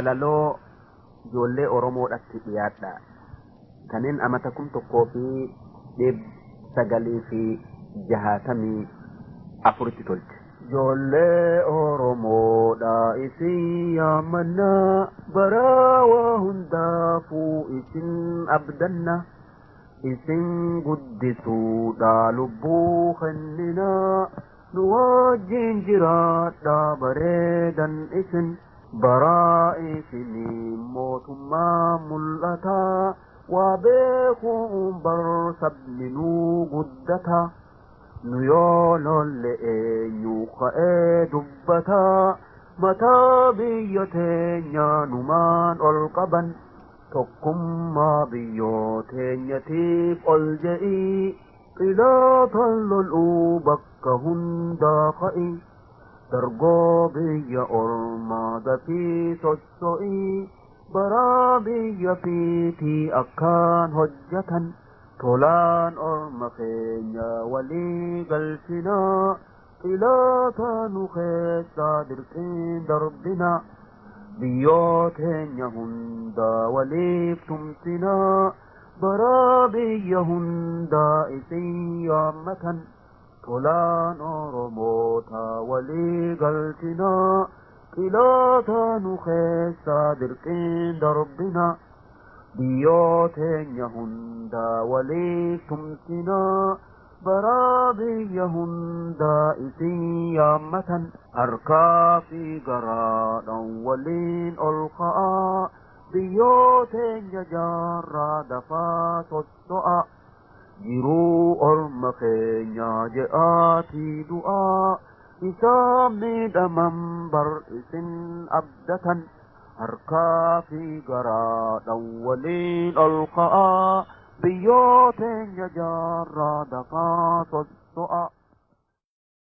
walaloo ijoollee Oromoodhaatti dhiyaadha. Kanneen amatakum tokkoo fi 964 tolche. Ijoollee Oromoodha isin yaamanna barawaa hundaafuu isin abdanna. Isin guddisuudha lubbuu kennina nu wajjin jiraadha bareedan isin baraa isinii mootummaa mul'ata waa beekuun bar sabni nu guddata nu yoo lolle eenyu ka'ee dubbata mataa biyya teenya numaan ol qaban tokkummaa biyyoo teenyatiif ol je'ii xilootan lol'uu bakka hundaa ka'i dargoo biyya ormaa dafii sosso'ii baraa biyya fiitii akkaan hojjatan tolaan orma keenya walii galchinaa xiloota nu keessaa dirqiin darbina biyyoo teenya hundaa waliif tumsinaa baraa biyya hundaa isin yaammatan tolaan Oromoota walii galchinaa xiloota nu keessaa dirqiin darbina biyyoo teenya hundaa waliif tumsinaa baraa biyya hundaa isin yaammatan harkaa fi garaadhaan waliin ol ka'aa biyyoo teenya jaarraa dafaa sosso'a jiruu orma keenya je'aatii du'aa isaan miidhaman bar isin abdatan harkaa fi garaadhaan waliin ol ka'aa biyyoo teenya jaarraa dafaa sosso'a.